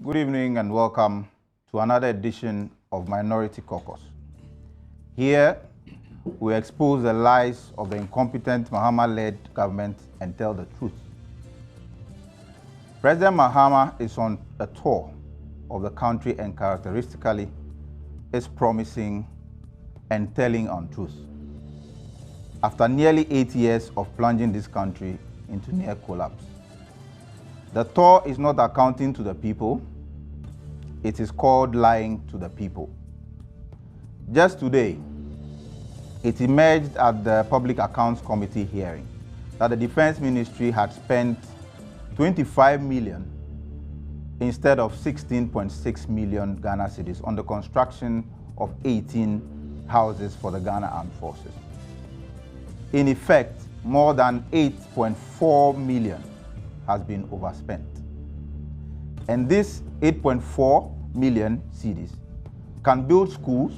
Good evening and welcome to another edition of Minority Caucus. Here, we expose the lies of the incompetent Mahama-led government and tell the truth. President Mahama is on a tour of the country and characteristically is promising and telling untruths. After nearly 8 years of plunging this country into near collapse, the tour is not accounting to the people, it is called lying to the people. Just today, it emerged at the Public Accounts Committee hearing that the Defense Ministry had spent 25 million instead of 16.6 million Ghana cedis on the construction of 18 houses for the Ghana Armed Forces. In effect, more than 8.4 million has been overspent. And this 8.4 million cedis can build schools,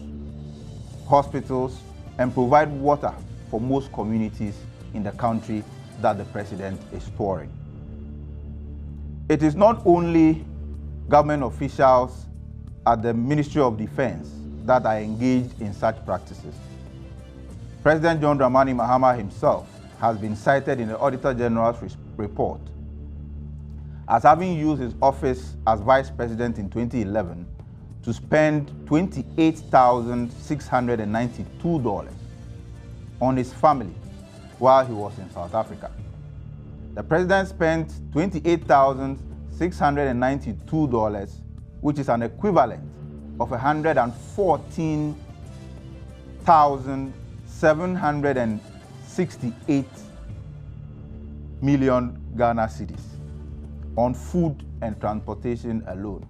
hospitals, and provide water for most communities in the country that the president is touring. It is not only government officials at the Ministry of Defense that are engaged in such practices. President John Dramani Mahama himself has been cited in the Auditor General's report as having used his office as Vice President in 2011 to spend $28,692 on his family while he was in South Africa. The President spent $28,692, which is an equivalent of 114,768 million Ghana cedis on food and transportation alone.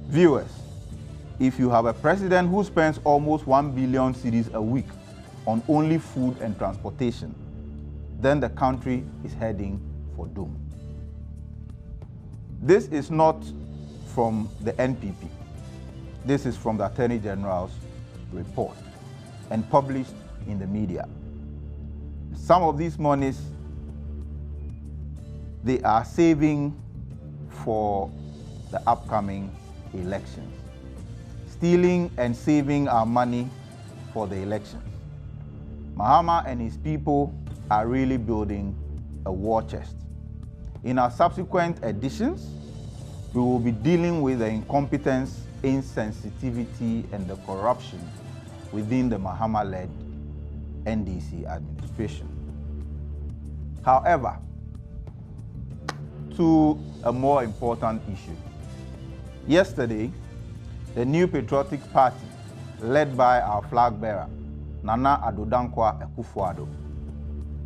Viewers, if you have a president who spends almost 1 billion cedis a week on only food and transportation, then the country is heading for doom. This is not from the NPP. This is from the Attorney General's report and published in the media. Some of these monies they are saving for the upcoming elections, stealing and saving our money for the elections. Mahama and his people are really building a war chest. In our subsequent editions, we will be dealing with the incompetence, insensitivity, and the corruption within the Mahama-led NDC administration. However, to a more important issue. Yesterday, the New Patriotic Party, led by our flag bearer, Nana Addo Dankwa Akufo-Addo,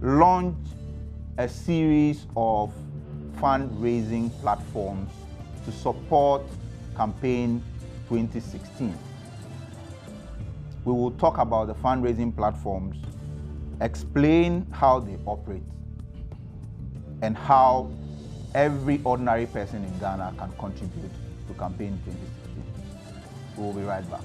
launched a series of fundraising platforms to support campaign 2016. We will talk about the fundraising platforms, explain how they operate, and how every ordinary person in Ghana can contribute to campaign 2016. We will be right back.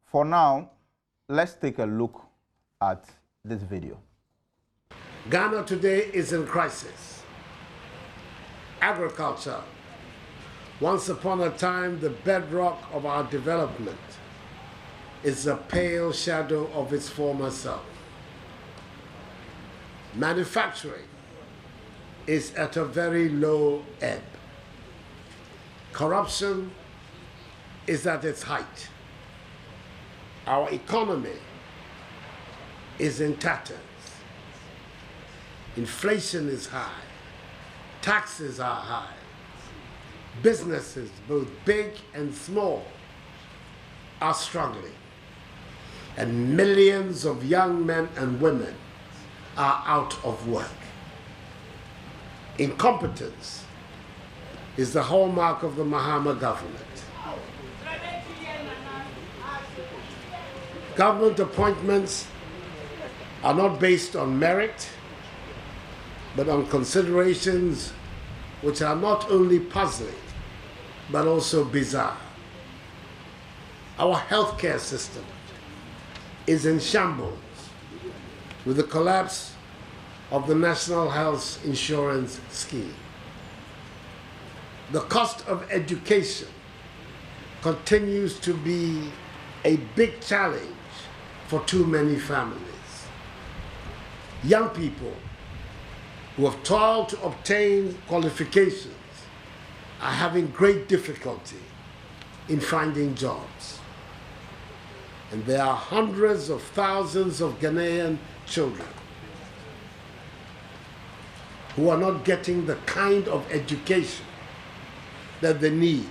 For now, let's take a look at this video. Ghana today is in crisis. Agriculture, once upon a time the bedrock of our development, is a pale shadow of its former self. Manufacturing is at a very low ebb. Corruption is at its height. Our economy is in tatters. Inflation is high. Taxes are high. Businesses, both big and small, are struggling. And millions of young men and women are out of work. Incompetence is the hallmark of the Mahama government. Government appointments are not based on merit, but on considerations which are not only puzzling, but also bizarre. Our healthcare system is in shambles with the collapse of the National Health Insurance Scheme. The cost of education continues to be a big challenge for too many families. Young people who have toiled to obtain qualifications are having great difficulty in finding jobs. And there are hundreds of thousands of Ghanaian children who are not getting the kind of education that they need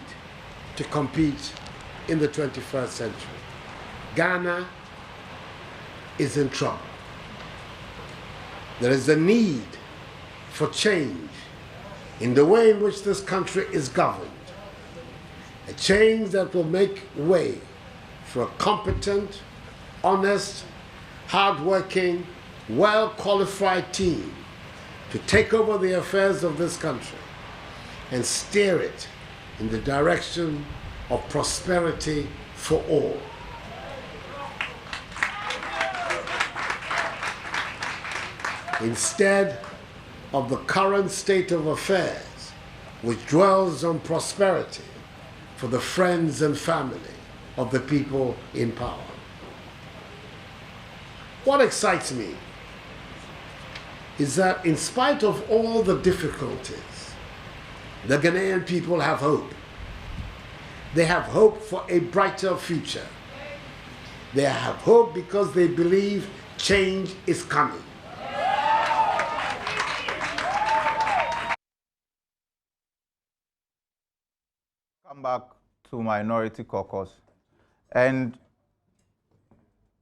to compete in the 21st century. Ghana is in trouble. There is a need for change in the way in which this country is governed. A change that will make way for a competent, honest, hardworking, well-qualified team to take over the affairs of this country and steer it in the direction of prosperity for all. Instead of the current state of affairs, which dwells on prosperity for the friends and family of the people in power. What excites me is that in spite of all the difficulties, the Ghanaian people have hope. They have hope for a brighter future. They have hope because they believe change is coming. Come back to Minority Caucus, and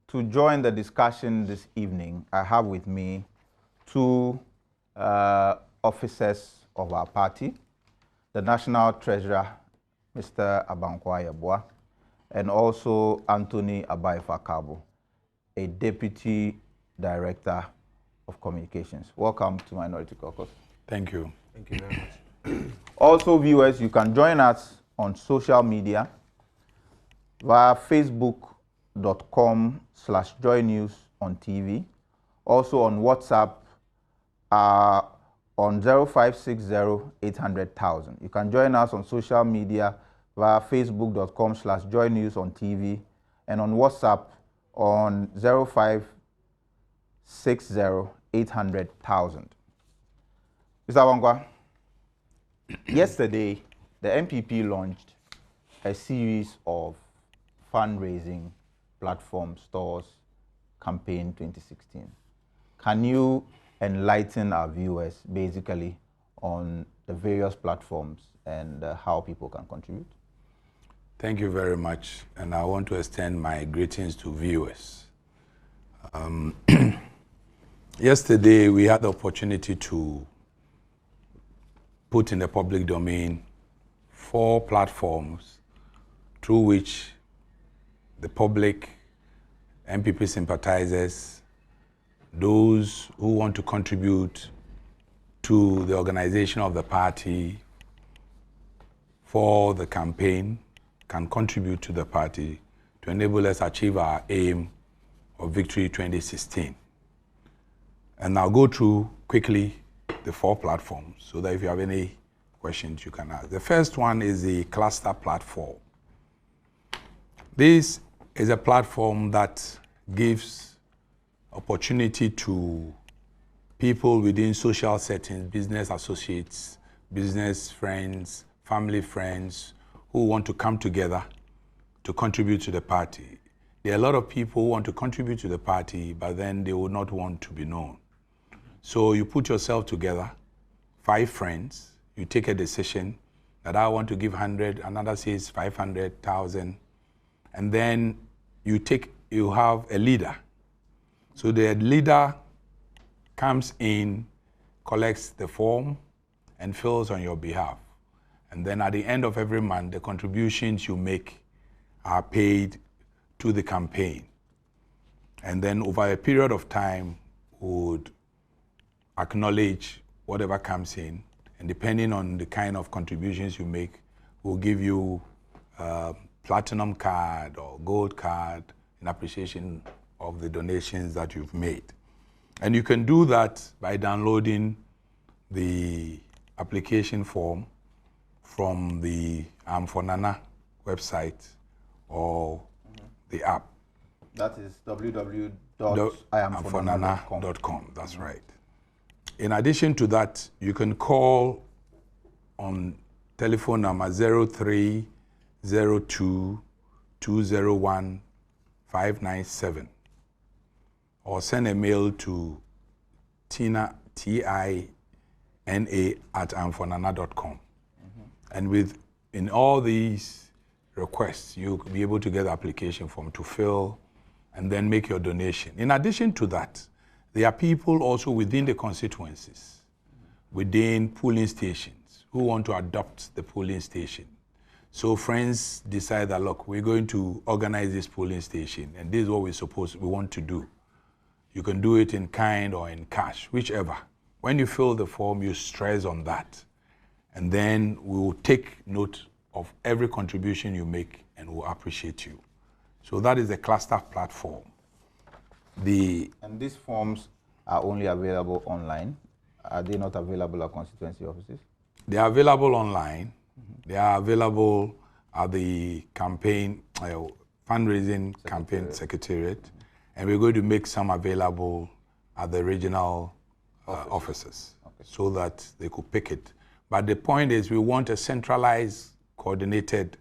to join the discussion this evening, I have with me two officers of our party, the National Treasurer, Mr. Abankwah Yeboah, and also Anthony Abaifa-Kabo, a Deputy Director of Communications. Welcome to Minority Caucus. Thank you. Thank you very much. Also, viewers, you can join us on social media via facebook.com/joynews on TV, also on WhatsApp on 0560-800,000. You can join us on social media via facebook.com/joynews on TV and on WhatsApp on 0560-800,000. Mr. Abankwah, yesterday, the MPP launched a series of fundraising platform stores campaign 2016. Can you enlighten our viewers basically on the various platforms and how people can contribute? Thank you very much, and I want to extend my greetings to viewers. Yesterday, we had the opportunity to put in the public domain 4 platforms through which the public, MPP sympathizers, those who want to contribute to the organization of the party for the campaign can contribute to the party to enable us achieve our aim of Victory 2016. And I'll go through quickly the 4 platforms so that if you have any questions you can ask. The first one is the cluster platform. This is a platform that gives opportunity to people within social settings, business associates, business friends, family friends who want to come together to contribute to the party. There are a lot of people who want to contribute to the party, but then they would not want to be known. So you put yourself together, 5 friends, you take a decision that I want to give 100, another says 500,000, and then you have a leader. So the leader comes in, collects the form, and fills on your behalf. And then at the end of every month, the contributions you make are paid to the campaign. And then over a period of time, would acknowledge whatever comes in, and depending on the kind of contributions you make, we'll give you a platinum card or gold card in appreciation of the donations that you've made. And you can do that by downloading the application form from the For Nana website or the app. That is www.iamfornana.com. That's right. In addition to that, you can call on telephone number 0302-201-597 or send a mail to Tina, TINA @iamfornana.com. And in all these requests, you'll be able to get the application form to fill and then make your donation. In addition to that, there are people also within the constituencies, within polling stations, who want to adopt the polling station. So friends decide that, look, we're going to organize this polling station, and this is what we want to do. You can do it in kind or in cash, whichever. When you fill the form, you stress on that. And then we will take note of every contribution you make and we'll appreciate you. So that is the cluster platform. And these forms are only available online. Are they not available at constituency offices? They are available online. They are available at the campaign, fundraising campaign secretariat. And we're going to make some available at the regional offices so that they could pick it. But the point is, we want a centralized, coordinated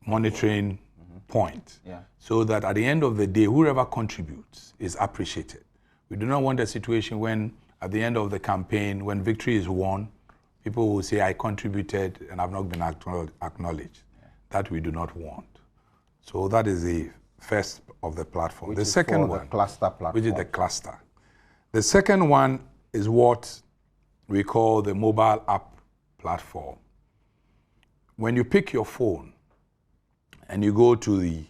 monitoring point, so that at the end of the day, whoever contributes is appreciated. We do not want a situation when, at the end of the campaign, when victory is won, people will say, I contributed and I've not been acknowledged. That we do not want. So that is the first of the platform. The second one, the cluster platform. Which is the cluster. The second one is what we call the mobile app platform. When you pick your phone and you go to the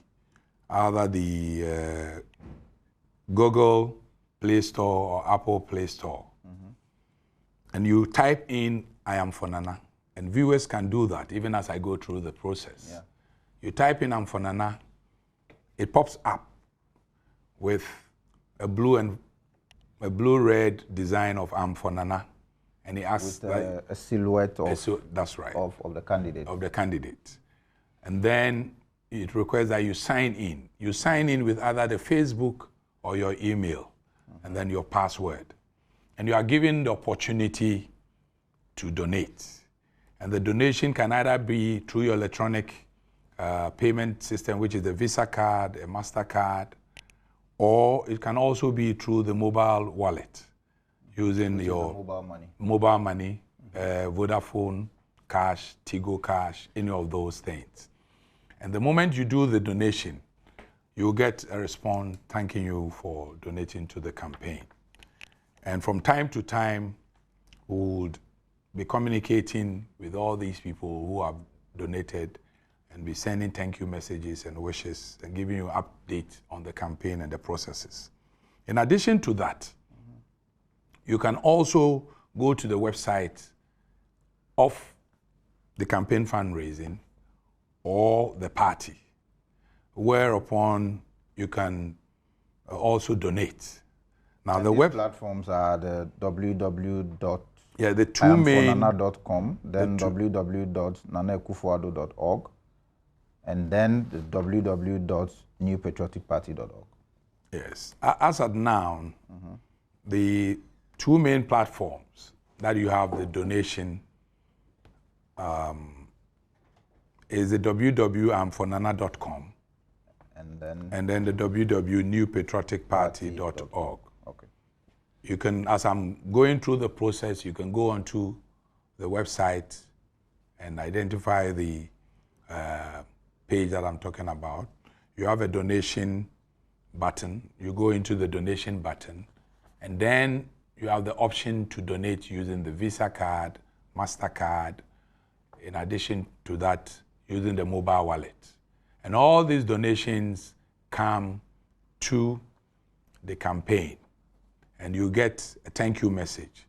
Google Play Store or Apple Play Store, and you type in I Am For Nana, and viewers can do that even as I go through the process. Yeah. You type in I Am For Nana, it pops up with a blue-red design of I Am For Nana, and it asks with a silhouette of, that's right, of the candidate. Of the candidate. And then it requires that you sign in. You sign in with either the Facebook or your email, and then your password. And you are given the opportunity to donate. And the donation can either be through your electronic payment system, which is the Visa card, a MasterCard, or it can also be through the mobile wallet, using your mobile money, Vodafone Cash, Tigo Cash, any of those things. And the moment you do the donation, you'll get a response thanking you for donating to the campaign. And from time to time, we would be communicating with all these people who have donated and be sending thank you messages and wishes and giving you an update on the campaign and the processes. In addition to that, you can also go to the website of the campaign fundraising or the party, whereupon you can also donate. Now, the web platforms are the www.iamfornana.com, then www.nanekufuado.org, and then the www.newpatrioticparty.org. Yes. As at now, the two main platforms that you have the donation is the www.iamfornana.com and then the www.newpatrioticparty.org. Okay. You can, as I'm going through the process, you can go onto the website and identify the page that I'm talking about. You have a donation button. You go into the donation button, and then you have the option to donate using the Visa card, MasterCard, in addition to that, using the mobile wallet. And all these donations come to the campaign. and you get a thank you message.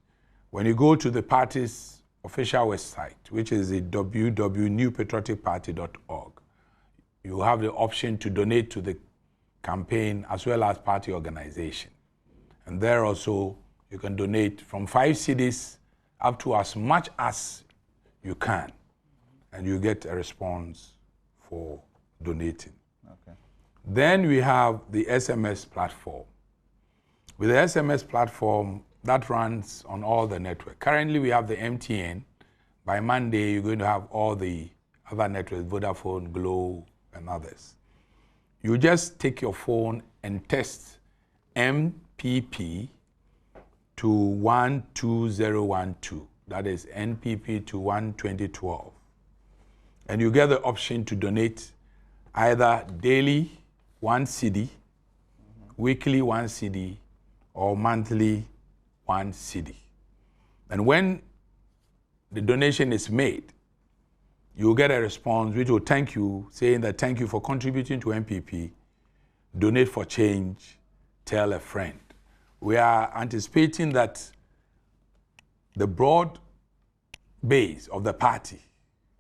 When you go to the party's official website, which is the www.newpatrioticparty.org, you have the option to donate to the campaign as well as party organization. And there also, you can donate from 5 cedis up to as much as you can, and you get a response for donating. Okay. Then we have the SMS platform. With the SMS platform, that runs on all the network. Currently, we have the MTN. By Monday, you're going to have all the other networks, Vodafone, Glo, and others. You just take your phone and test MPP to 12012. That is NPP to 12012. And you get the option to donate either daily 1 cedi, weekly 1 cedi, or monthly 1 cedi. And when the donation is made, you'll get a response which will thank you, saying that thank you for contributing to MPP, donate for change, tell a friend. We are anticipating that the broad base of the party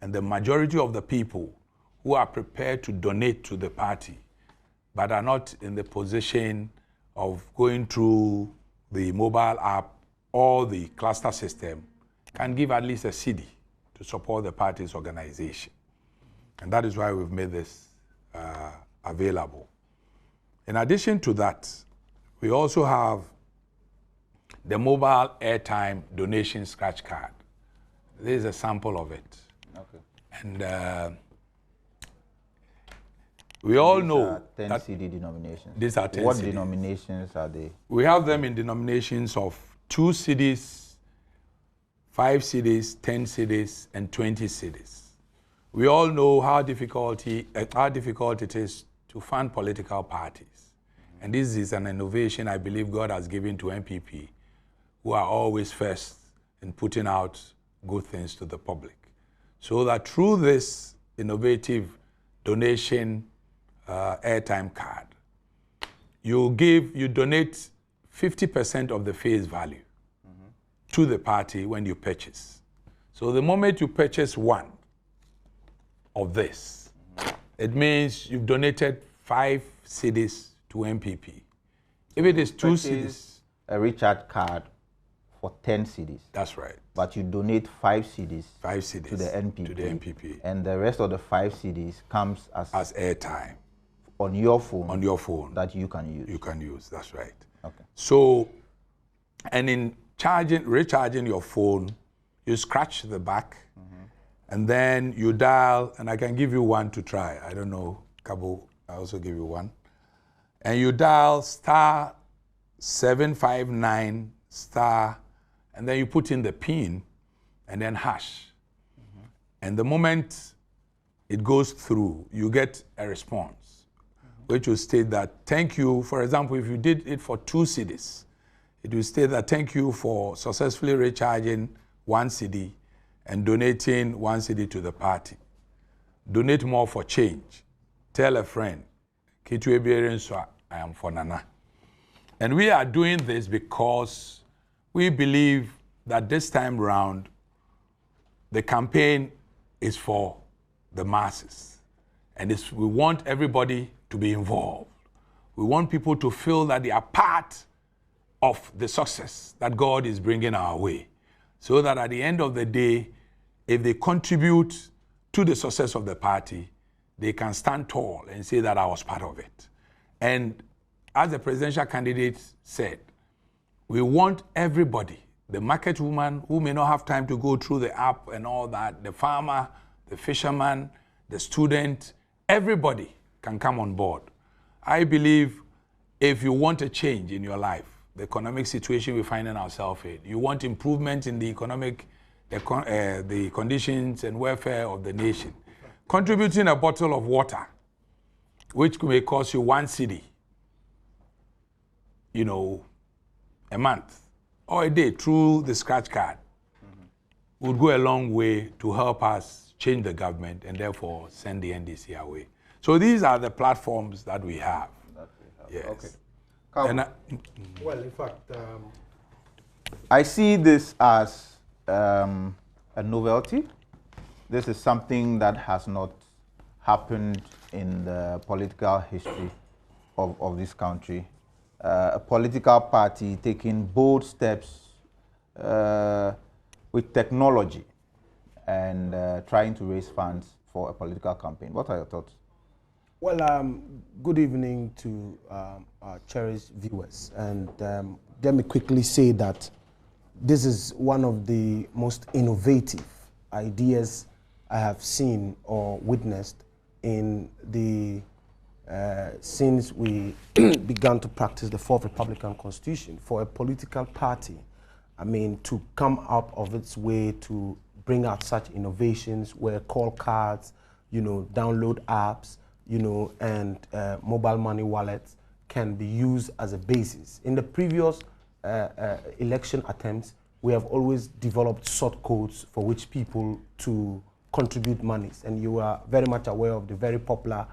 and the majority of the people who are prepared to donate to the party but are not in the position of going through the mobile app or the cluster system can give at least a cedi to support the party's organization. And that is why we've made this available. In addition to that, we also have the mobile airtime donation scratch card. This is a sample of it. Okay. And we all know 10 that cedi denominations. These are 10 What cedis. denominations are they? We have them in denominations of 2 cedis, 5 cedis, 10 cedis, and 20 cedis. We all know how difficult it is to fund political parties. And this is an innovation I believe God has given to MPP, who are always first in putting out good things to the public. So that through this innovative donation airtime card, you donate 50% of the face value to the party when you purchase. So the moment you purchase one of this, it means you've donated 5 cedis to MPP. If it is 2 cedis, a recharge card for 10 cedis. That's right. But you donate 5 cedis, 5 cedis to the NPP. To the NPP. And the rest of the 5 cedis comes as airtime on your phone. On your phone. That you can use. You can use, that's right. Okay. So, and in recharging your phone, you scratch the back, and then you dial, and I can give you one to try. I don't know, Kabo, I also give you one. And you dial *759*, and then you put in the PIN, and then hash. And the moment it goes through, you get a response, which will state that, thank you. For example, if you did it for 2 cedis, it will state that, thank you for successfully recharging 1 cedi and donating 1 cedi to the party. Donate more for change. Tell a friend. I am for Nana. And we are doing this because we believe that this time round, the campaign is for the masses. And we want everybody to be involved. We want people to feel that they are part of the success that God is bringing our way. So that at the end of the day, if they contribute to the success of the party, they can stand tall and say that I was part of it. And as the presidential candidate said, we want everybody, the market woman who may not have time to go through the app and all that, the farmer, the fisherman, the student, everybody can come on board. I believe if you want a change in your life, the economic situation we're finding ourselves in, you want improvement in the economic, the conditions and welfare of the nation, contributing a bottle of water, which may cost you 1 cedi, a month or a day through the scratch card, would go a long way to help us change the government and therefore send the NDC away. So these are the platforms that we have. Yes. Okay. And well, in fact, I see this as a novelty. This is something that has not happened in the political history of this country. A political party taking bold steps with technology and trying to raise funds for a political campaign. What are your thoughts? well, good evening to our cherished viewers. And let me quickly say that this is one of the most innovative ideas I have seen or witnessed in the since we began to practice the Fourth Republican Constitution for a political party. I mean, to come up of its way to bring out such innovations where call cards, download apps, and mobile money wallets can be used as a basis. In the previous election attempts, we have always developed short codes for which people to contribute monies. And you are very much aware of the very popular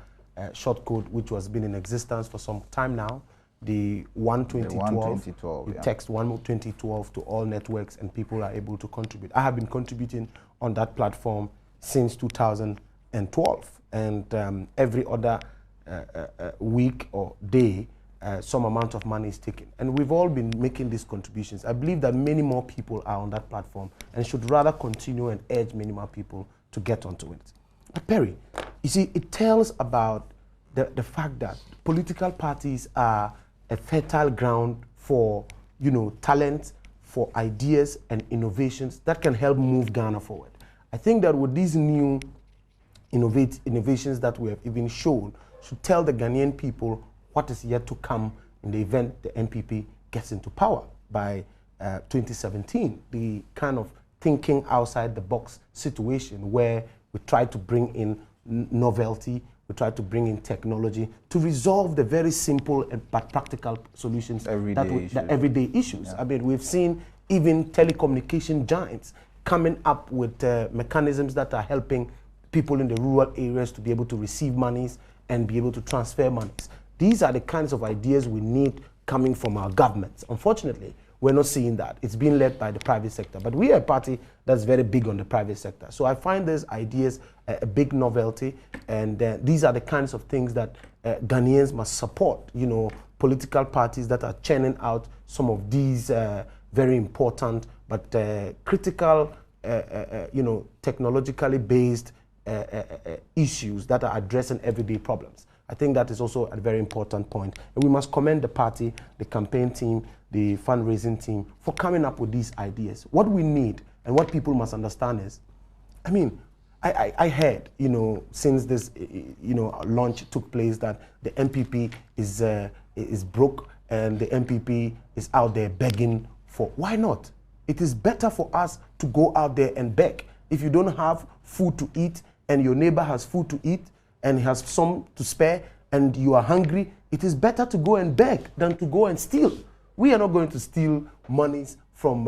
short code which has been in existence for some time now, the 12012. You text 12012 to all networks and people are able to contribute. I have been contributing on that platform since 2012. And every other week or day, some amount of money is taken. And we've all been making these contributions. I believe that many more people are on that platform and should rather continue and urge many more people to get onto it. But Perry, you see, it tells about the fact that political parties are a fertile ground for, talent, for ideas and innovations that can help move Ghana forward. I think that with these new innovations that we have even shown should tell the Ghanaian people what is yet to come in the event the NPP gets into power by 2017. The kind of thinking outside the box situation where we try to bring in novelty, we try to bring in technology to resolve the very simple but practical solutions, the everyday issues. Yeah. I mean, we've seen even telecommunication giants coming up with mechanisms that are helping people in the rural areas to be able to receive monies and be able to transfer monies. These are the kinds of ideas we need coming from our governments. Unfortunately, we're not seeing that. It's being led by the private sector. But we are a party that's very big on the private sector. So I find these ideas a big novelty. And these are the kinds of things that Ghanaians must support. Political parties that are churning out some of these very important but critical, technologically based issues that are addressing everyday problems. I think that is also a very important point. And we must commend the party, the campaign team, the fundraising team for coming up with these ideas. What we need and what people must understand is, I heard, since this, launch took place that the MPP is broke and the MPP is out there begging for, why not? It is better for us to go out there and beg. If you don't have food to eat and your neighbor has food to eat and has some to spare and you are hungry, it is better to go and beg than to go and steal. We are not going to steal monies from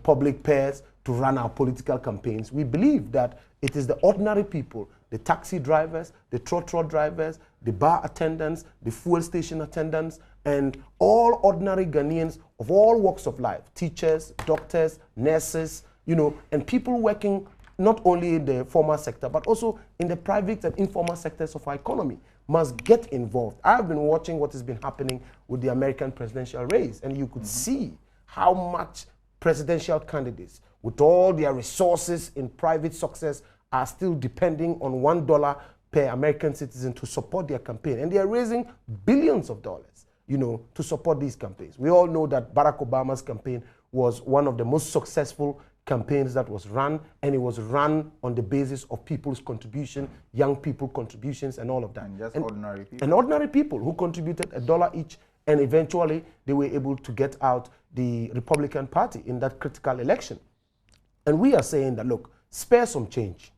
public pairs to run our political campaigns. We believe that it is the ordinary people, the taxi drivers, the trotro drivers, the bar attendants, the fuel station attendants, and all ordinary Ghanaians of all walks of life, teachers, doctors, nurses, and people working not only in the formal sector, but also in the private and informal sectors of our economy, must get involved. I've been watching what has been happening with the American presidential race, and you could see how much presidential candidates, with all their resources in private success, are still depending on $1 per American citizen to support their campaign. And they are raising billions of dollars, to support these campaigns. We all know that Barack Obama's campaign was one of the most successful campaigns that was run, and it was run on the basis of people's contribution, young people contributions, and all of that. And ordinary people. And ordinary people who contributed $1 each, and eventually they were able to get out the Republican Party in that critical election. And we are saying that, look, spare some change,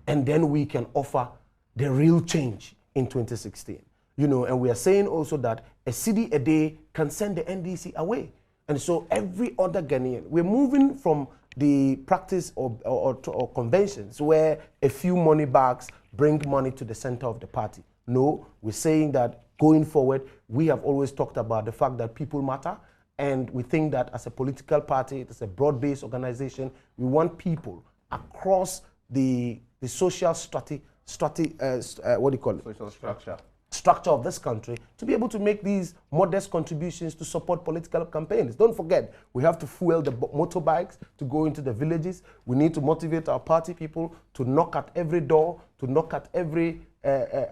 and then we can offer the real change in 2016. And we are saying also that a cedi a day can send the NDC away. And so every other Ghanaian, we're moving from the practice or conventions where a few money bags bring money to the center of the party. No, we're saying that going forward, we have always talked about the fact that people matter, and we think that as a political party, it is a broad-based organization. We want people across the social structure of this country to be able to make these modest contributions to support political campaigns. Don't forget, we have to fuel the motorbikes to go into the villages. We need to motivate our party people to knock at every door, to knock at every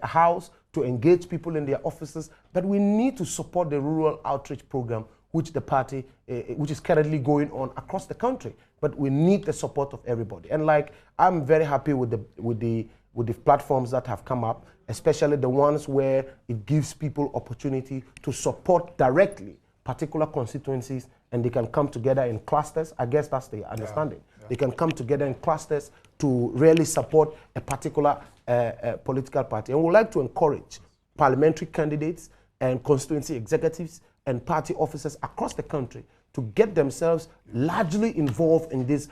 house, to engage people in their offices. But we need to support the rural outreach program, which the party, which is currently going on across the country. But we need the support of everybody. And like, I'm very happy with the platforms that have come up, especially the ones where it gives people opportunity to support directly particular constituencies, and they can come together in clusters. I guess that's the understanding. Yeah. They can come together in clusters to really support a particular political party. And we'd like to encourage parliamentary candidates and constituency executives and party officers across the country to get themselves largely involved in this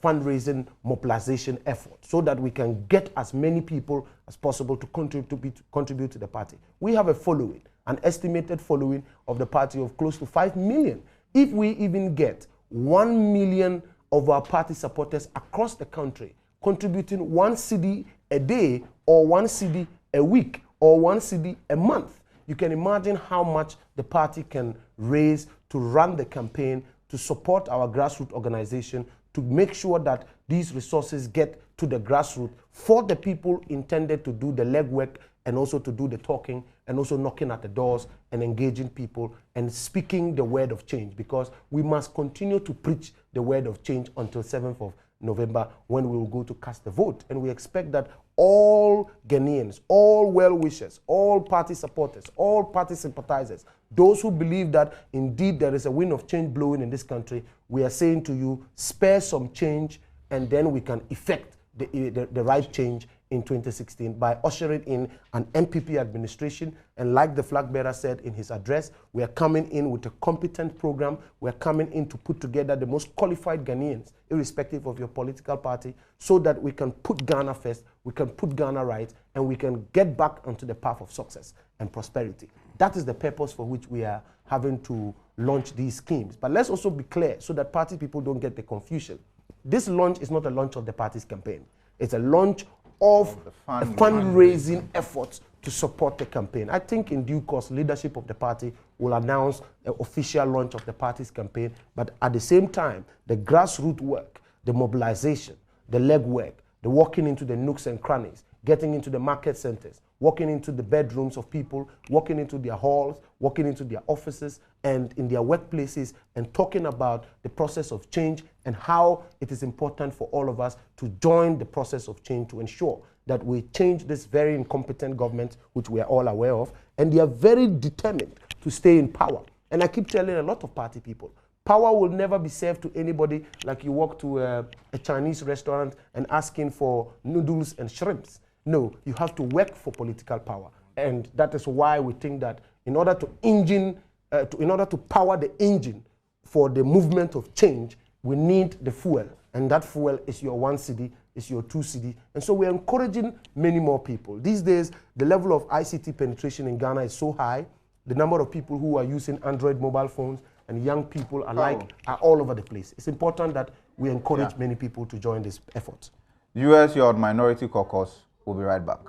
fundraising mobilization effort, so that we can get as many people as possible to contribute to the party. We have a following, an estimated following of the party of close to 5 million. If we even get 1 million of our party supporters across the country contributing 1 cedi a day, or 1 cedi a week, or 1 cedi a month, you can imagine how much the party can raise to run the campaign, to support our grassroots organization, to make sure that these resources get to the grassroots for the people intended to do the legwork, and also to do the talking, and also knocking at the doors and engaging people and speaking the word of change, because we must continue to preach the word of change until 7th of November, when we will go to cast the vote. And we expect that all Ghanaians, all well-wishers, all party supporters, all party sympathizers, those who believe that indeed there is a wind of change blowing in this country, we are saying to you, spare some change, and then we can effect the right change in 2016 by ushering in an MPP administration. And like the flag bearer said in his address, we are coming in with a competent program. We are coming in to put together the most qualified Ghanaians, irrespective of your political party, so that we can put Ghana first, we can put Ghana right, and we can get back onto the path of success and prosperity. That is the purpose for which we are having to launch these schemes. But let's also be clear, so that party people don't get the confusion. This launch is not a launch of the party's campaign. It's a launch of a fundraising effort to support the campaign. I think in due course, leadership of the party will announce an official launch of the party's campaign, but at the same time, the grassroots work, the mobilization, the legwork, the walking into the nooks and crannies, getting into the market centers, walking into the bedrooms of people, walking into their halls, walking into their offices and in their workplaces, and talking about the process of change and how it is important for all of us to join the process of change to ensure that we change this very incompetent government, which we are all aware of, and they are very determined to stay in power. And I keep telling a lot of party people, power will never be served to anybody like you walk to a Chinese restaurant and asking for noodles and shrimps. No, you have to work for political power. And that is why we think that in order to power the engine for the movement of change, we need the fuel. And that fuel is your 1 cedi, is your 2 cedi. And so we're encouraging many more people. These days, the level of ICT penetration in Ghana is so high. The number of people who are using Android mobile phones and young people alike are all over the place. It's important that we encourage many people to join this effort. US, your Minority Caucus. We'll be right back.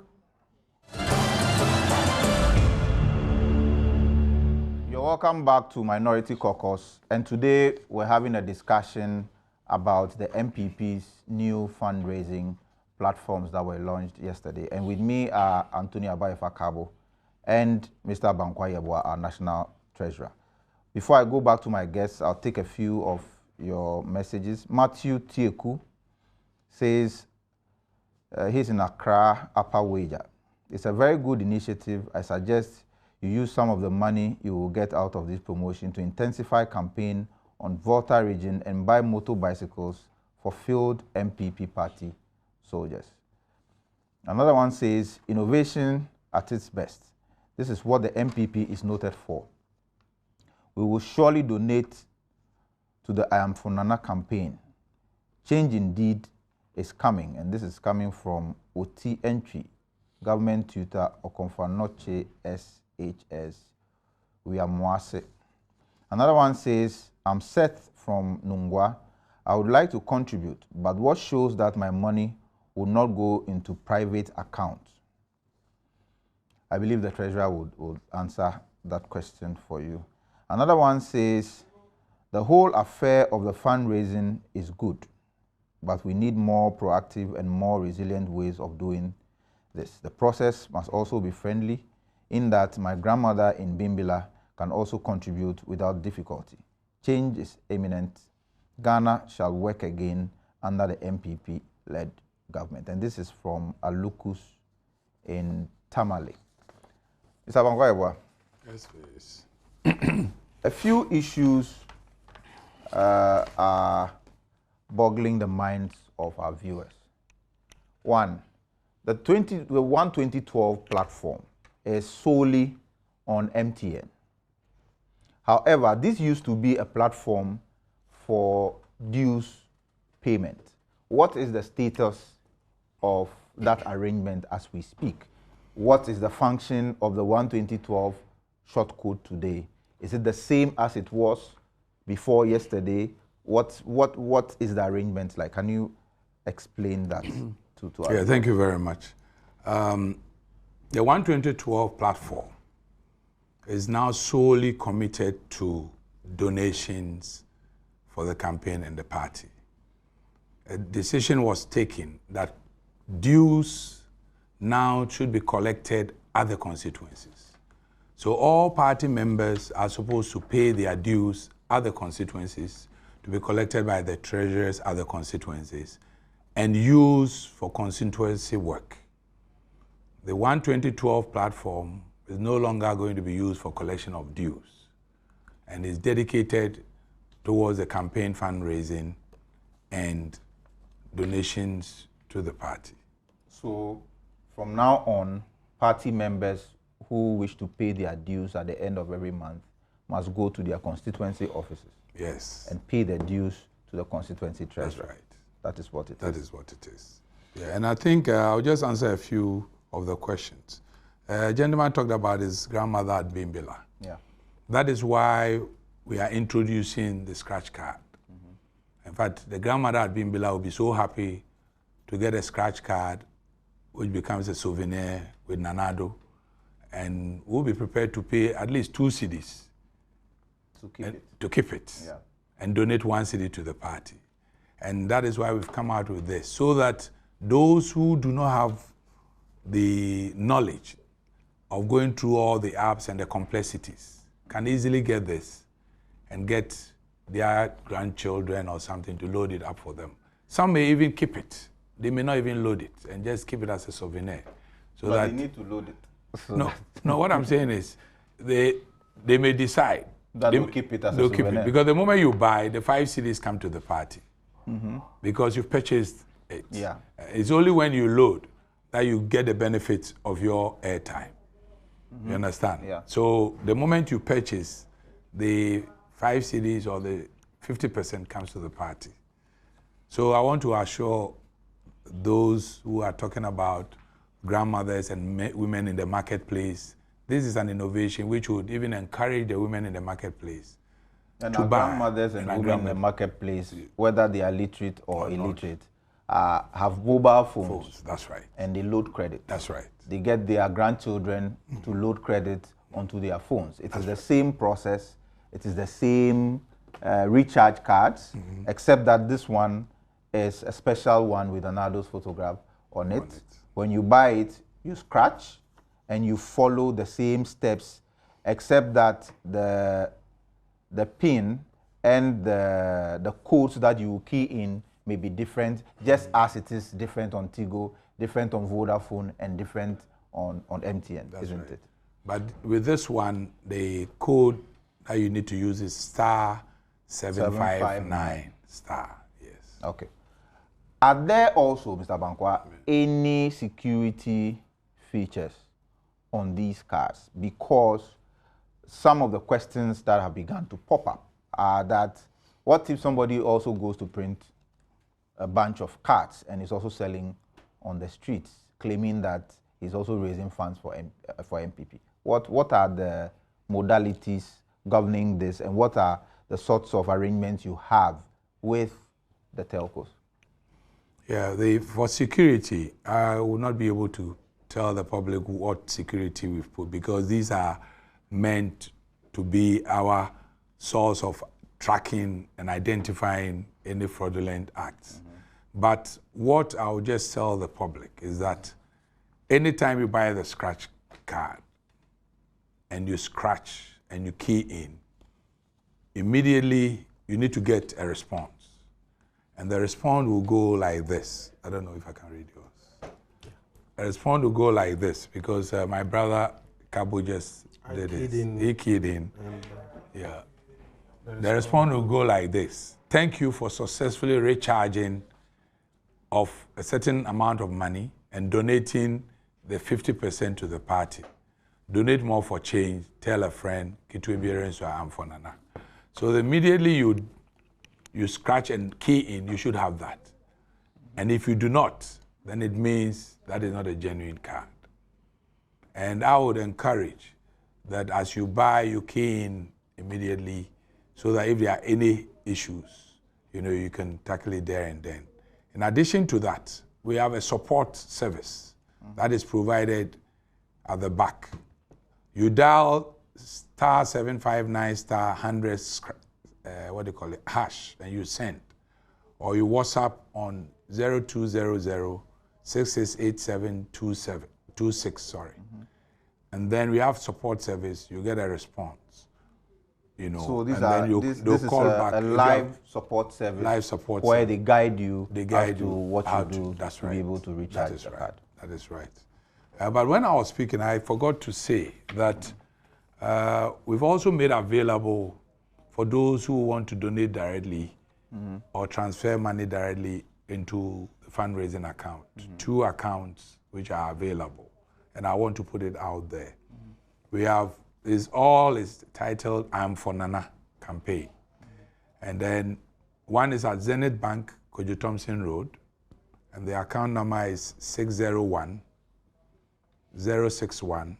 You're welcome back to Minority Caucus, and today we're having a discussion about the MPP's new fundraising platforms that were launched yesterday. And with me are Anthony Abayefa Kabo and Mr. Bankwa Yeboah, our National Treasurer. Before I go back to my guests, I'll take a few of your messages. Matthew Tieku says, he's in Accra, Upper Wager. It's a very good initiative. I suggest you use some of the money you will get out of this promotion to intensify campaign on Volta region and buy motor bicycles for field MPP party soldiers. Another one says, innovation at its best. This is what the MPP is noted for. We will surely donate to the I Am for Nana campaign. Change indeed is coming, and this is coming from Oti Entry, Government Tutor Okonfa Noche SA. HS. We are Mwase. Another one says, I'm Seth from Nungwa. I would like to contribute, but what shows that my money will not go into private accounts? I believe the treasurer would answer that question for you. Another one says, the whole affair of the fundraising is good, but we need more proactive and more resilient ways of doing this. The process must also be friendly, in that my grandmother in Bimbila can also contribute without difficulty. Change is imminent. Ghana shall work again under the MPP-led government. And this is from Alukus in Tamale. Mr. Bangwaibwa. Yes, please. A few issues are boggling the minds of our viewers. One, the 2012 platform is solely on MTN. However, this used to be a platform for dues payment. What is the status of that arrangement as we speak? What is the function of the 12012 short code today? Is it the same as it was before yesterday? What is the arrangement like? Can you explain that to us? Yeah, thank you very much. The 12012 platform is now solely committed to donations for the campaign and the party. A decision was taken that dues now should be collected at the constituencies. So all party members are supposed to pay their dues at the constituencies to be collected by the treasurers at the constituencies and used for constituency work. The 12012 platform is no longer going to be used for collection of dues and is dedicated towards the campaign fundraising and donations to the party. So from now on, party members who wish to pay their dues at the end of every month must go to their constituency offices. Yes. And pay their dues to the constituency treasurer. That's right. That is what it is. That is what it is. Yeah, and I think I'll just answer a few of the questions. A gentleman talked about his grandmother at Bimbila. Yeah. That is why we are introducing the scratch card. Mm-hmm. In fact, the grandmother at Bimbila will be so happy to get a scratch card, which becomes a souvenir with Nanado, and we'll be prepared to pay at least 2 cedis to keep it, yeah, and donate 1 cedi to the party. And that is why we've come out with this, so that those who do not have the knowledge of going through all the apps and the complexities can easily get this and get their grandchildren or something to load it up for them. Some may even keep it. They may not even load it and just keep it as a souvenir. So but that they need to load it. No, what I'm saying is they may decide that they'll keep it as a souvenir. Keep it, because the moment you buy, the 5 cedis come to the party. Mm-hmm. Because you've purchased it. Yeah. It's only when you load that you get the benefits of your airtime. Mm-hmm. You understand? Yeah. So the moment you purchase, the 5 cedis or the 50% comes to the party. So I want to assure those who are talking about grandmothers and women in the marketplace, this is an innovation which would even encourage the women in the marketplace and to our buy. Grandmothers and women in the marketplace, whether they are literate or illiterate, have mobile phones. That's right. And they load credit. That's right. They get their grandchildren to load credit onto their phones. It is the same process. It is the same recharge cards, except that this one is a special one with Anado's photograph on it. When you buy it, you scratch and you follow the same steps, except that the pin and the codes that you key in may be different, just as it is different on Tigo, different on Vodafone, and different on MTN, That's isn't right. it? But with this one, the code that you need to use is *759*. Yes. Okay. Are there also, Mr. Bankwa, any security features on these cards? Because some of the questions that have begun to pop up are that, what if somebody also goes to print a bunch of cards and is also selling on the streets, claiming that he's also raising funds for MPP? What are the modalities governing this, and what are the sorts of arrangements you have with the telcos? Yeah, for security, I will not be able to tell the public what security we've put, because these are meant to be our source of tracking and identifying any fraudulent acts. But what I'll just tell the public is that anytime you buy the scratch card and you scratch and you key in, immediately you need to get a response. And the response will go like this. I don't know if I can read yours. A response will go like this, because my brother Cabo just did this. He keyed in. Yeah. The response will go like this. Thank you for successfully recharging of a certain amount of money and donating the 50% to the party. Donate more for change. Tell a friend. So immediately you scratch and key in, you should have that. And if you do not, then it means that is not a genuine card. And I would encourage that as you buy, you key in immediately, so that if there are any issues, you can tackle it there and then. In addition to that, we have a support service that is provided at the back. You dial *759 *100 hash, and you send, or you WhatsApp on 0200 668726. And then we have support service. You get a response. So this is call back a live support service. Live support where service. they guide you as to what you do to be able to recharge the card. That is right. But when I was speaking, I forgot to say that we've also made available for those who want to donate directly or transfer money directly into the fundraising account. 2 accounts which are available, and I want to put it out there. We have is titled "I'm for Nana" campaign, and then one is at Zenith Bank, Kojo Thompson Road, and the account number is 601 061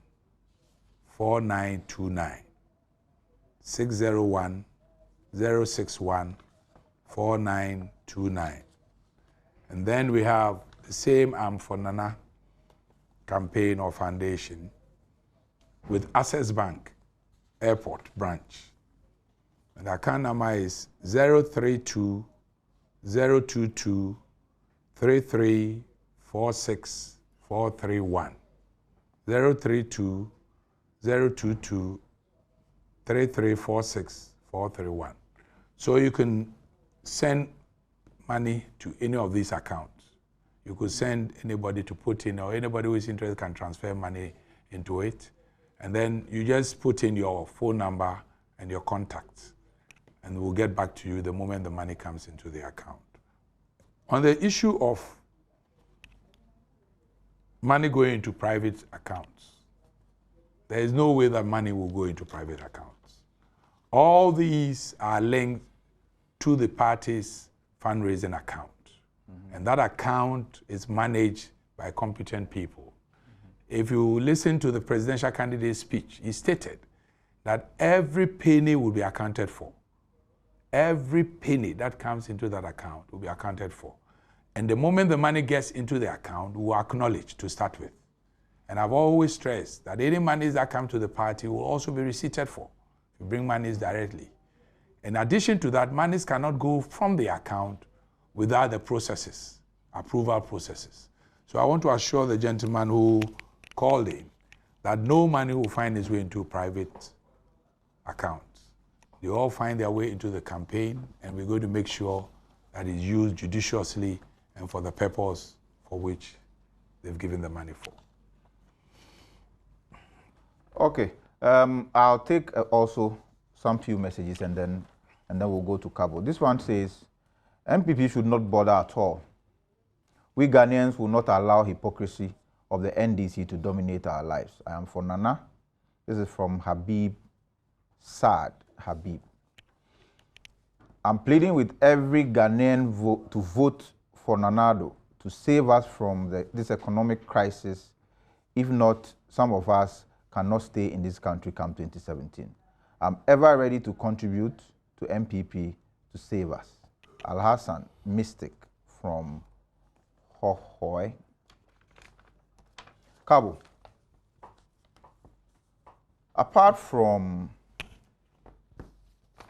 4929. 601 061 4929. And then we have the same "I'm for Nana" campaign or foundation with Access Bank Airport branch. And the account number is 032 022 3346 431. 032 022 3346 431. So you can send money to any of these accounts. You could send anybody to put in, or anybody who is interested can transfer money into it. And then you just put in your phone number and your contacts, and we'll get back to you the moment the money comes into the account. On the issue of money going into private accounts, there is no way that money will go into private accounts. All these are linked to the party's fundraising account. And that account is managed by competent people. If you listen to the presidential candidate's speech, he stated that every penny will be accounted for. Every penny that comes into that account will be accounted for. And the moment the money gets into the account, we'll acknowledge to start with. And I've always stressed that any monies that come to the party will also be receipted for. You bring monies directly. In addition to that, monies cannot go from the account without the processes, approval processes. So I want to assure the gentleman who called in that no money will find its way into private accounts. They all find their way into the campaign, and we're going to make sure that it's used judiciously and for the purpose for which they've given the money for. Okay, I'll take also some few messages and then we'll go to Cabo. This one says, MPP should not bother at all. We Ghanaians will not allow hypocrisy of the NDC to dominate our lives. I am for Nana. This is from Habib Saad Habib. I'm pleading with every Ghanaian to vote for Nanado to save us from this economic crisis. If not, some of us cannot stay in this country come 2017. I'm ever ready to contribute to MPP to save us. Al-Hassan, Mystic from Hohoy. Cabo, apart from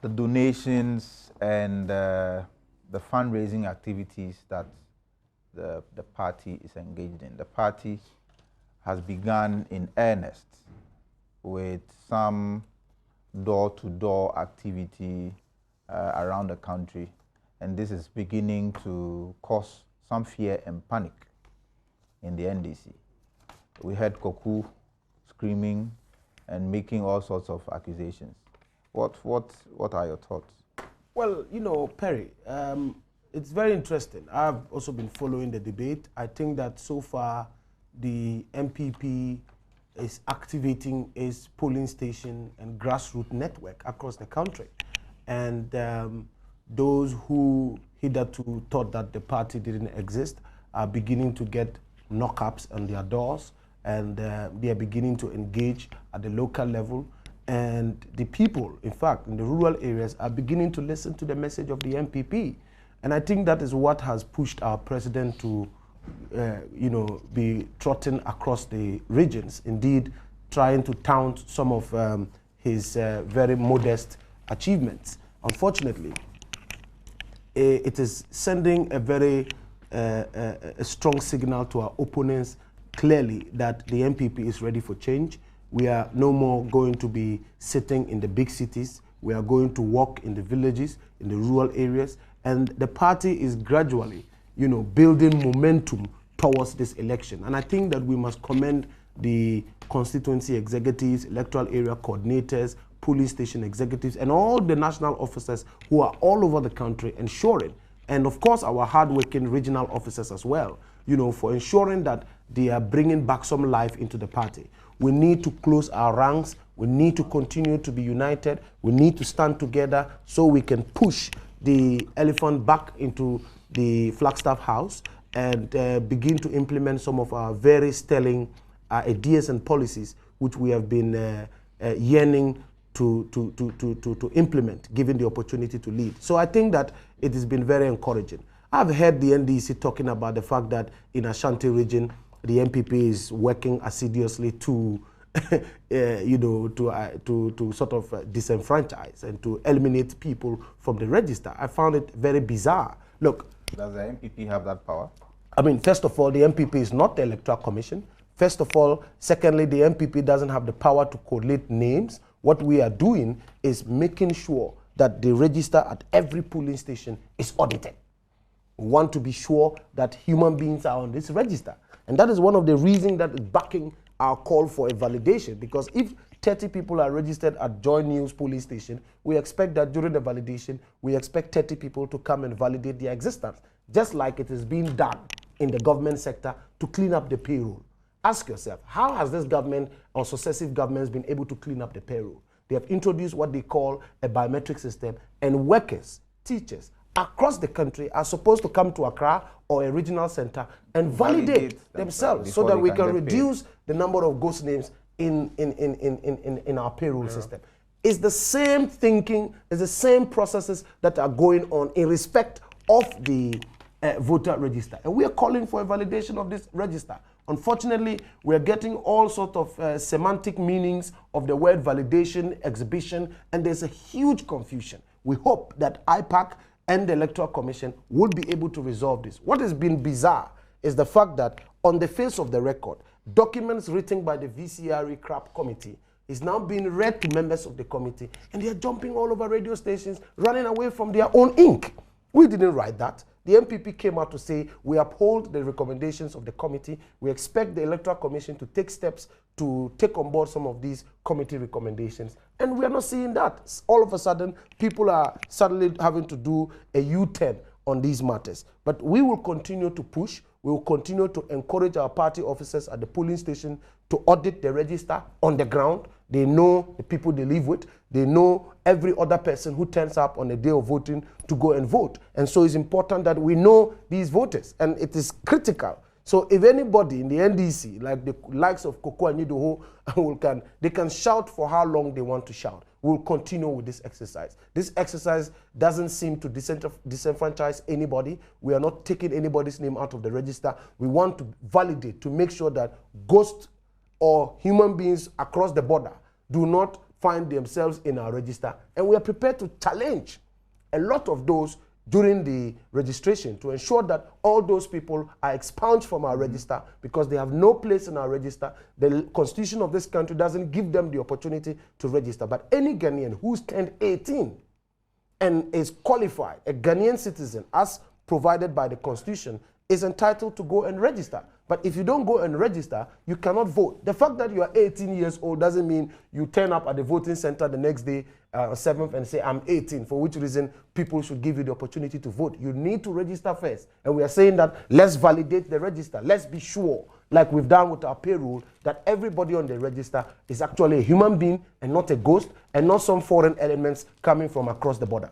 the donations and the fundraising activities that the party is engaged in, the party has begun in earnest with some door-to-door activity around the country, and this is beginning to cause some fear and panic in the NDC. We heard Caucus screaming and making all sorts of accusations. What are your thoughts? Well, you know, Perry, it's very interesting. I've also been following the debate. I think that so far the MPP is activating its polling station and grassroots network across the country. And those who hitherto thought that the party didn't exist are beginning to get knock-ups on their doors, and they are beginning to engage at the local level. And the people, in fact, in the rural areas are beginning to listen to the message of the MPP. And I think that is what has pushed our president to be trotting across the regions, indeed trying to tout some of his very modest achievements. Unfortunately, it is sending a very a strong signal to our opponents clearly that the MPP is ready for change. We are no more going to be sitting in the big cities. We are going to walk in the villages, in the rural areas, and the party is gradually, building momentum towards this election. And I think that we must commend the constituency executives, electoral area coordinators, police station executives, and all the national officers who are all over the country ensuring, and of course our hardworking regional officers as well, for ensuring that they are bringing back some life into the party. We need to close our ranks. We need to continue to be united. We need to stand together so we can push the elephant back into the Flagstaff House and begin to implement some of our very sterling ideas and policies which we have been yearning to implement, given the opportunity to lead. So I think that it has been very encouraging. I've heard the NDC talking about the fact that in Ashanti region, the MPP is working assiduously to, to sort of disenfranchise and to eliminate people from the register. I found it very bizarre. Look, does the MPP have that power? I mean, first of all, the MPP is not the Electoral Commission. First of all, secondly, the MPP doesn't have the power to collate names. What we are doing is making sure that the register at every polling station is audited. We want to be sure that human beings are on this register. And that is one of the reasons that is backing our call for a validation, because if 30 people are registered at Joy News police station, we expect that during the validation, we expect 30 people to come and validate their existence, just like it is being done in the government sector to clean up the payroll. Ask yourself, how has this government or successive governments been able to clean up the payroll? They have introduced what they call a biometric system, and workers, teachers, across the country are supposed to come to Accra or a regional center and validate themselves so that we can reduce the number of ghost names in our payroll system. It's the same thinking, it's the same processes that are going on in respect of the voter register. And we are calling for a validation of this register. Unfortunately, we are getting all sorts of semantic meanings of the word validation, exhibition, and there's a huge confusion. We hope that IPAC and the Electoral Commission will be able to resolve this. What has been bizarre is the fact that on the face of the record, documents written by the VCRE CRAP committee is now being read to members of the committee, and they are jumping all over radio stations, running away from their own ink. We didn't write that. The MPP came out to say, we uphold the recommendations of the committee. We expect the Electoral Commission to take steps to take on board some of these committee recommendations. And we are not seeing that. All of a sudden, people are suddenly having to do a U-turn on these matters. But we will continue to push. We will continue to encourage our party officers at the polling station to audit the register on the ground. They know the people they live with. They know every other person who turns up on the day of voting to go and vote. And so it's important that we know these voters. And it is critical So if anybody in the NDC, like the likes of Koko and Nidoho, they can shout for how long they want to shout. We'll continue with this exercise. This exercise doesn't seem to disenfranchise anybody. We are not taking anybody's name out of the register. We want to validate, to make sure that ghosts or human beings across the border do not find themselves in our register. And we are prepared to challenge a lot of those during the registration to ensure that all those people are expunged from our register because they have no place in our register. The constitution of this country doesn't give them the opportunity to register. But any Ghanaian who's turned 18 and is qualified, a Ghanaian citizen, as provided by the constitution, is entitled to go and register. But if you don't go and register, you cannot vote. The fact that you are 18 years old doesn't mean you turn up at the voting center the next day, 7th, and say, I'm 18, for which reason people should give you the opportunity to vote. You need to register first. And we are saying that let's validate the register. Let's be sure, like we've done with our payroll, that everybody on the register is actually a human being and not a ghost and not some foreign elements coming from across the border.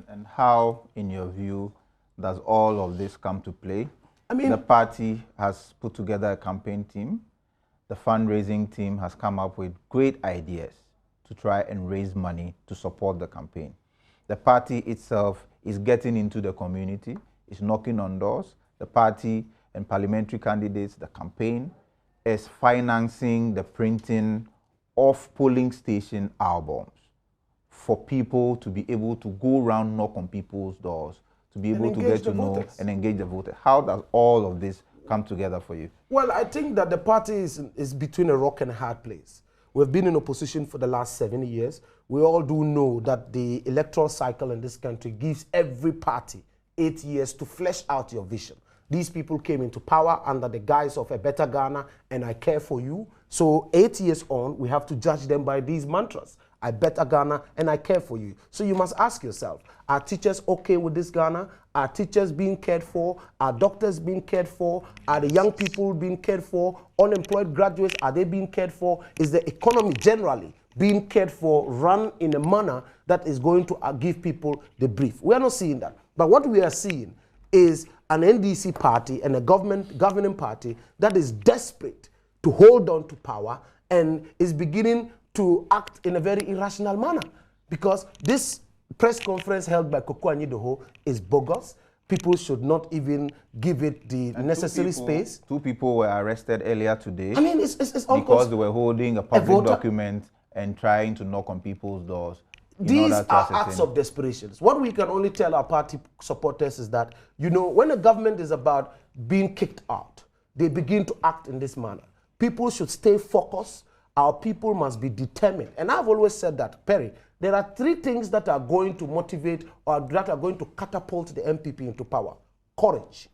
And how, in your view, does all of this come to play? I mean, the party has put together a campaign team. The fundraising team has come up with great ideas to try and raise money to support the campaign. The party itself is getting into the community, is knocking on doors. The party and parliamentary candidates, the campaign, is financing the printing of polling station albums for people to be able to go around, knock on people's doors, to be able to get to know and engage the voters. How does all of this come together for you? Well, I think that the party is between a rock and a hard place. We've been in opposition for the last 7 years. We all do know that the electoral cycle in this country gives every party 8 years to flesh out your vision. These people came into power under the guise of a better Ghana and I care for you. So 8 years on, we have to judge them by these mantras. I better Ghana and I care for you. So you must ask yourself, are teachers okay with this Ghana? Are teachers being cared for? Are doctors being cared for? Are the young people being cared for? Unemployed graduates, are they being cared for? Is the economy generally being cared for, run in a manner that is going to give people the brief? We are not seeing that. But what we are seeing is an NDC party and a governing party that is desperate to hold on to power and is beginning to act in a very irrational manner, because this press conference held by Koko Nidoho is bogus. People should not even give it the necessary space. 2 people were arrested earlier today. I mean, it's because they were holding a public document and trying to knock on people's doors. These are acts of desperation. What we can only tell our party supporters is that, you know, when a government is about being kicked out, they begin to act in this manner. People should stay focused. Our people must be determined. And I've always said that, Perry, there are 3 things that are going to motivate or that are going to catapult the MPP into power: courage,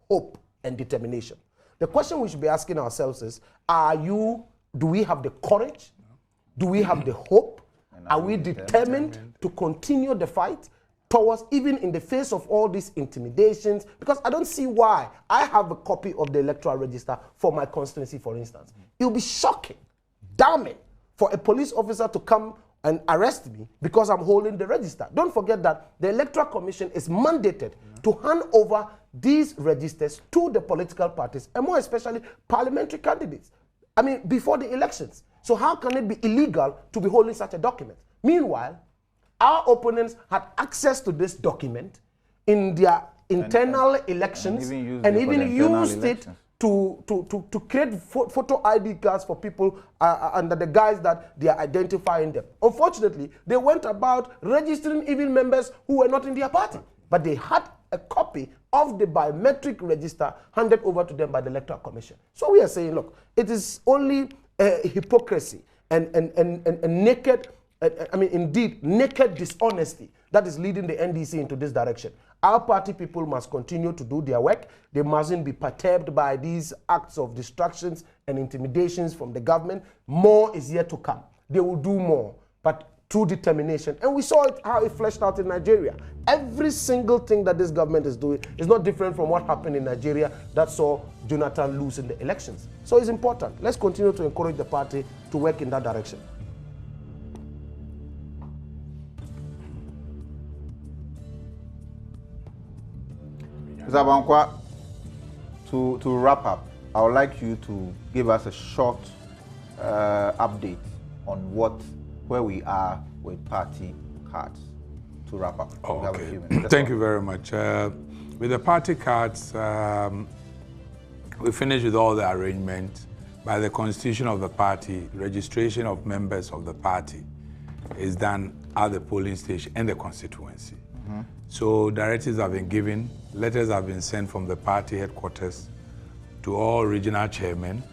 hope, and determination. The question we should be asking ourselves is, do we have the courage? Do we have the hope? Are we determined to continue the fight towards, even in the face of all these intimidations? Because I don't see why. I have a copy of the electoral register for my constituency, for instance. It will be shocking, damning, for a police officer to come and arrest me because I'm holding the register. Don't forget that the Electoral Commission is mandated to hand over these registers to the political parties, and more especially parliamentary candidates, I mean, before the elections. So how can it be illegal to be holding such a document? Meanwhile, our opponents had access to this document in their internal elections and even used it to create photo ID cards for people under the guise that they are identifying them. Unfortunately, they went about registering even members who were not in their party, but they had a copy of the biometric register handed over to them by the Electoral Commission. So we are saying, look, it is only hypocrisy and naked, I mean, indeed, naked dishonesty that is leading the NDC into this direction. Our party people must continue to do their work. They mustn't be perturbed by these acts of distractions and intimidations from the government. More is yet to come. They will do more, but through determination. And we saw it, how it fleshed out in Nigeria. Every single thing that this government is doing is not different from what happened in Nigeria that saw Jonathan lose in the elections. So it's important. Let's continue to encourage the party to work in that direction. Zabankwa, To wrap up, I would like you to give us a short update on where we are with party cards. To wrap up. Oh, We have a okay. few minutes. Thank you very much. With the party cards, we finished with all the arrangements. By the constitution of the party, registration of members of the party is done at the polling station and the constituency. So directives have been given, letters have been sent from the party headquarters to all regional chairmen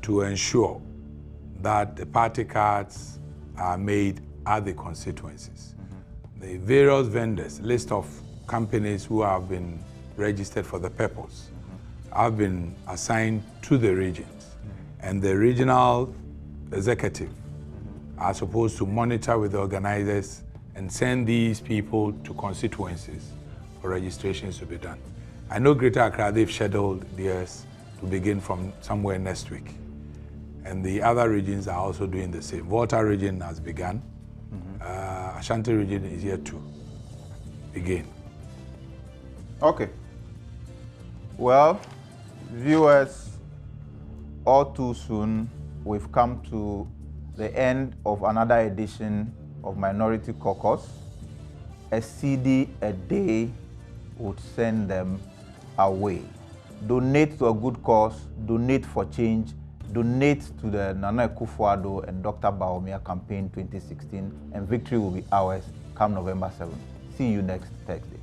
to ensure that the party cards are made at the constituencies. The various vendors, list of companies who have been registered for the purpose, have been assigned to the regions. And the regional executive are supposed to monitor with the organizers and send these people to constituencies for registrations to be done. I know Greater Accra, they've scheduled theirs to begin from somewhere next week. And the other regions are also doing the same. Volta region has begun. Ashanti region is yet to begin. Okay. Well, viewers, all too soon, we've come to the end of another edition of Minority Caucus. A CD a day would send them away. Donate to a good cause, donate for change, donate to the Nana Akufo-Addo and Dr. Bawumia campaign 2016, and victory will be ours come November 7th. See you next Thursday.